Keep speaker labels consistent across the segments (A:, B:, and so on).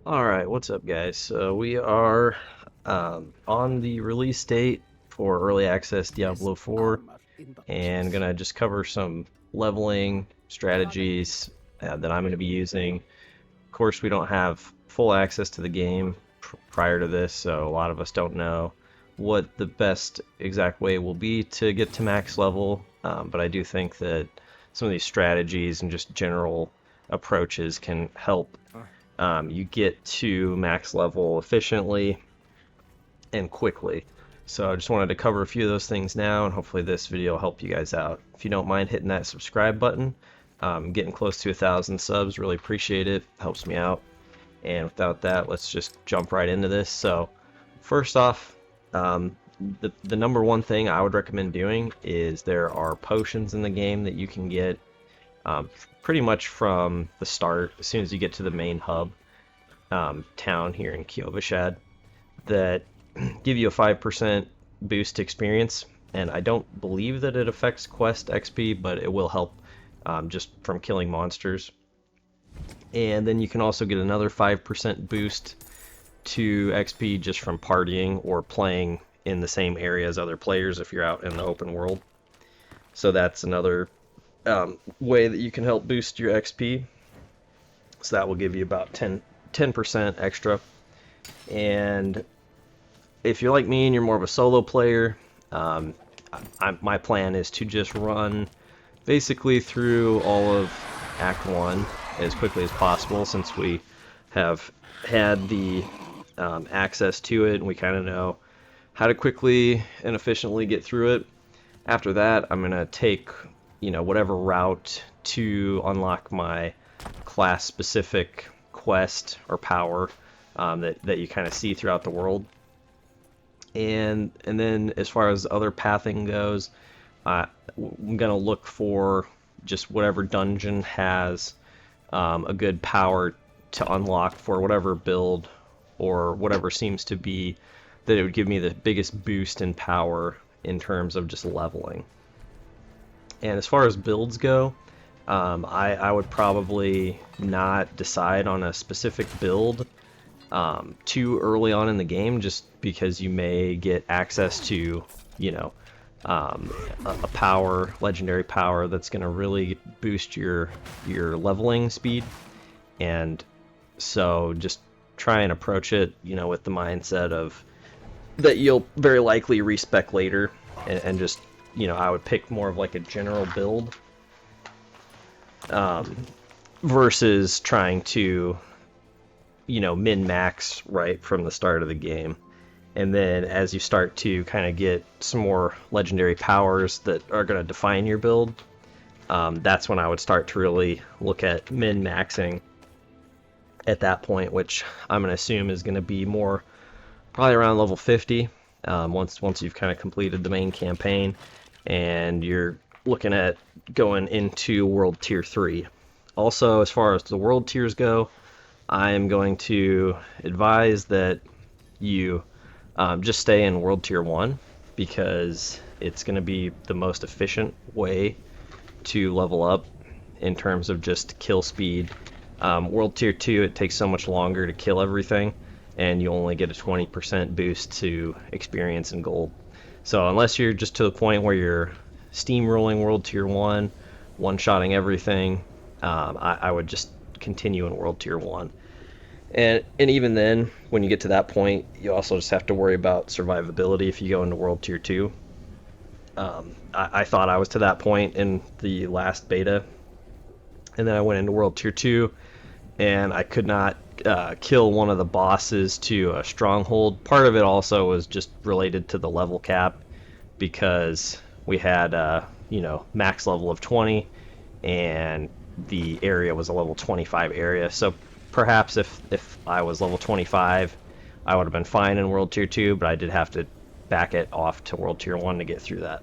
A: Alright, what's up, guys? So we are on the release date for early access
B: There's
A: Diablo 4
B: armor in the
A: and
B: chest.
A: gonna just cover some leveling strategies that I'm gonna be using. Of course, we don't have full access to the game prior to this, so a lot of us don't know what the best exact way will be to get to max level, but I do think that some of these strategies and just general approaches can help you get to max level efficiently and quickly. So I just wanted to cover a few of those things now, and hopefully this video will help you guys out. If you don't mind hitting that subscribe button, getting close to 1,000 subs, really appreciate it, helps me out. And without that, let's just jump right into this. So first off, the number one thing I would recommend doing is there are potions in the game that you can get pretty much from the start, as soon as you get to the main hub town here in Kiovashad, that give you a 5% boost experience. And I don't believe that it affects quest XP, but it will help just from killing monsters. And then you can also get another 5% boost to XP just from partying or playing in the same area as other players if you're out in the open world. So that's another way that you can help boost your XP. So that will give you about 10% extra. And if you're like me and you're more of a solo player, my plan is to just run basically through all of Act 1 as quickly as possible, since we have had the access to it and we kind of know how to quickly and efficiently get through it. After that, I'm going to take whatever route to unlock my class specific quest or power that you kind of see throughout the world. And then as far as other pathing goes, I'm going to look for just whatever dungeon has a good power to unlock for whatever build or whatever seems to be that it would give me the biggest boost in power in terms of just leveling. And as far as builds go, I would probably not decide on a specific build too early on in the game, just because you may get access to, a power, legendary power that's going to really boost your leveling speed. And so just try and approach it, with the mindset of that you'll very likely respec later, and just, I would pick more of like a general build versus trying to min-max right from the start of the game. And then as you start to kind of get some more legendary powers that are going to define your build, that's when I would start to really look at min-maxing at that point, which I'm going to assume is going to be more probably around level 50, once you've kind of completed the main campaign and you're looking at going into World Tier 3. Also, as far as the world tiers go, I am going to advise that you just stay in World Tier 1, because it's going to be the most efficient way to level up in terms of just kill speed. World Tier 2, it takes so much longer to kill everything, and you only get a 20% boost to experience and gold. So unless you're just to the point where you're steamrolling World Tier 1, one-shotting everything, I would just continue in World Tier 1. And even then, when you get to that point, you also just have to worry about survivability if you go into World Tier 2. I thought I was to that point in the last beta, and then I went into World Tier 2, and I could not kill one of the bosses to a stronghold. Part of it also was just related to the level cap, because we had max level of 20, and the area was a level 25 area. So perhaps if I was level 25, I would have been fine in World Tier 2, but I did have to back it off to World Tier 1 to get through that.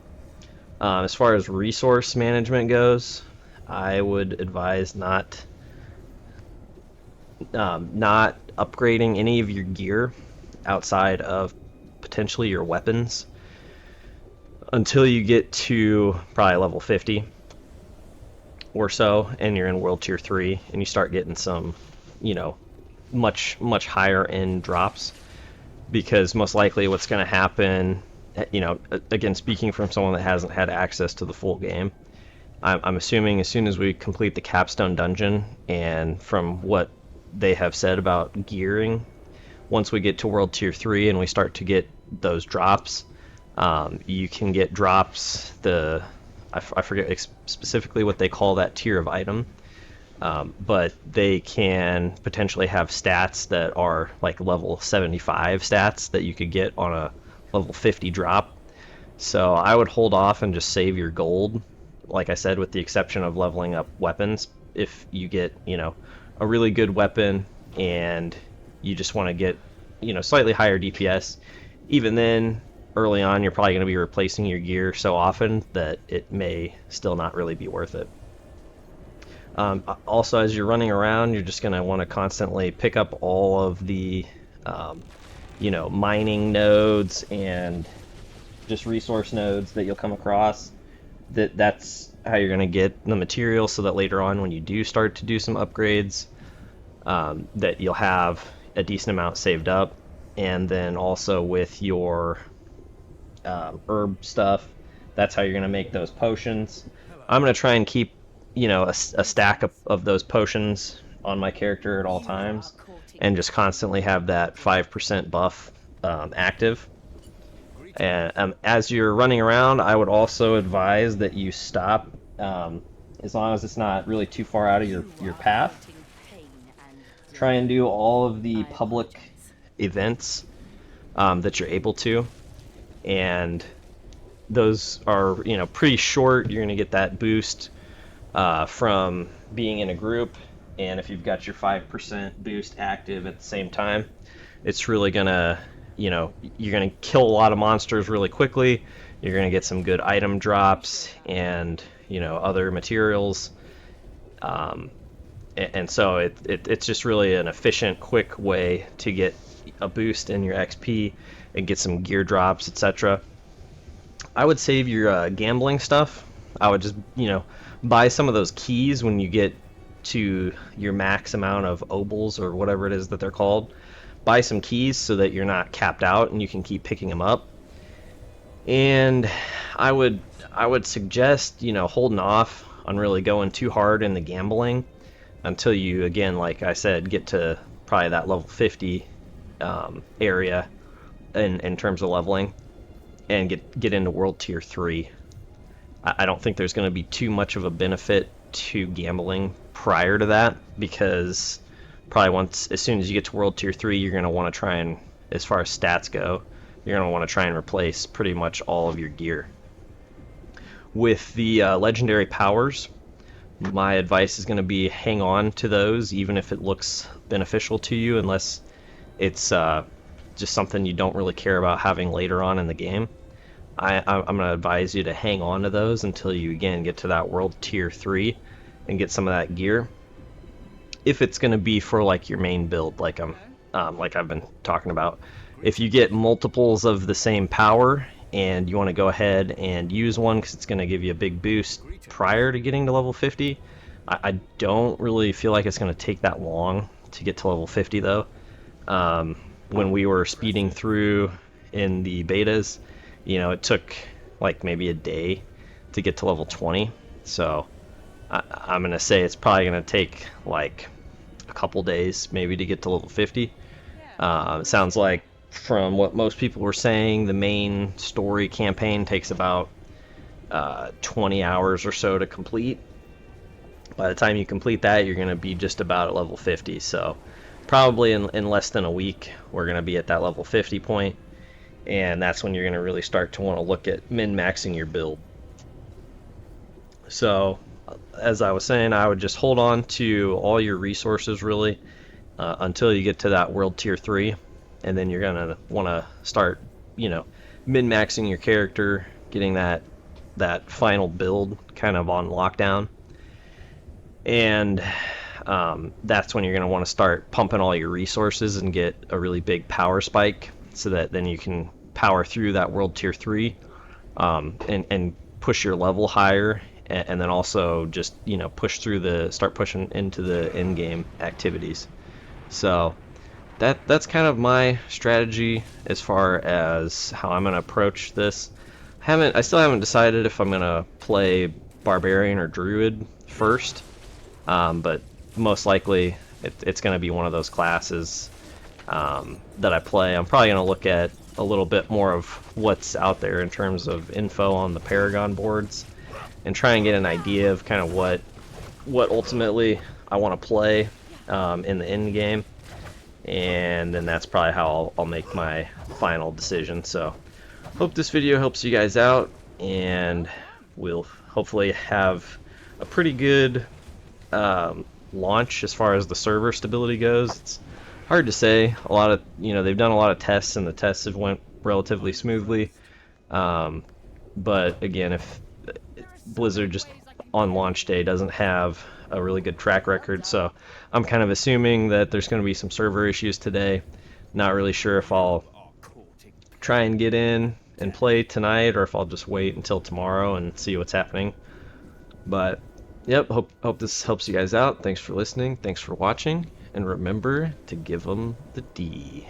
A: As far as resource management goes, I would advise not upgrading any of your gear outside of potentially your weapons until you get to probably level 50 or so, and you're in World Tier 3, and you start getting some, much higher end drops, because most likely what's going to happen, again, speaking from someone that hasn't had access to the full game, I'm assuming as soon as we complete the capstone dungeon, and from what they have said about gearing, once we get to World Tier 3 and we start to get those drops, you can get drops, I forget specifically what they call that tier of item, but they can potentially have stats that are like level 75 stats that you could get on a level 50 drop. So I would hold off and just save your gold, like I said, with the exception of leveling up weapons. If you get, a really good weapon and you just want to get, slightly higher DPS, even then, early on, you're probably going to be replacing your gear so often that it may still not really be worth it. Also, as you're running around, you're just going to want to constantly pick up all of the, mining nodes and just resource nodes that you'll come across. That's how you're going to get the material, so that later on when you do start to do some upgrades, that you'll have a decent amount saved up. And then also with your herb stuff, that's how you're going to make those potions. I'm going to try and keep a stack of those potions on my character at all times, and just constantly have that 5% buff active. And as you're running around, I would also advise that you stop, as long as it's not really too far out of your path. Try and do all of the public events that you're able to, and those are pretty short. You're going to get that boost from being in a group, and if you've got your 5% boost active at the same time, it's really gonna, you're gonna kill a lot of monsters really quickly. You're gonna get some good item drops and other materials, and so it's just really an efficient, quick way to get a boost in your XP and get some gear drops, etc. I would save your gambling stuff. I would just buy some of those keys when you get to your max amount of obols, or whatever it is that they're called. Buy some keys so that you're not capped out and you can keep picking them up. And I would suggest holding off on really going too hard in the gambling until you, again, like I said, get to probably that level 50 area in terms of leveling, and get into World Tier 3. I don't think there's going to be too much of a benefit to gambling prior to that, because probably as soon as you get to World Tier 3, you're going to want to try and, as far as stats go, you're going to want to try and replace pretty much all of your gear. With the legendary powers, my advice is going to be hang on to those, even if it looks beneficial to you, unless it's just something you don't really care about having later on in the game. I'm going to advise you to hang on to those until you, again, get to that World Tier 3 and get some of that gear. If it's going to be for like your main build, like I've been talking about. If you get multiples of the same power and you want to go ahead and use one because it's going to give you a big boost prior to getting to level 50, I don't really feel like it's going to take that long to get to level 50 though. When we were speeding through in the betas, it took like maybe a day to get to level 20. So I'm going to say it's probably going to take like a couple days maybe to get to level 50. It sounds like, from what most people were saying, the main story campaign takes about 20 hours or so to complete. By the time you complete that, you're going to be just about at level 50. So probably in less than a week, we're going to be at that level 50 point. And that's when you're going to really start to want to look at min-maxing your build. So, as I was saying, I would just hold on to all your resources, really, until you get to that World Tier 3. And then you're going to want to start, min-maxing your character, getting that final build kind of on lockdown. And that's when you're going to want to start pumping all your resources and get a really big power spike, so that then you can power through that World Tier 3 and push your level higher, and then also just start pushing into the in-game activities. So that's kind of my strategy as far as how I'm gonna approach this. I still haven't decided if I'm gonna play barbarian or druid first, but most likely it's gonna be one of those classes that I play. I'm probably gonna look at a little bit more of what's out there in terms of info on the Paragon boards and try and get an idea of kind of what ultimately I want to play in the end game, and then that's probably how I'll make my final decision. So hope this video helps you guys out, and we'll hopefully have a pretty good launch as far as the server stability goes. It's hard to say. A lot of they've done a lot of tests, and the tests have went relatively smoothly. But again, if Blizzard just on launch day doesn't have a really good track record, so I'm kind of assuming that there's going to be some server issues today. Not really sure if I'll try and get in and play tonight or if I'll just wait until tomorrow and see what's happening. But yep, hope this helps you guys out. Thanks for listening, thanks for watching, and remember to give them the D.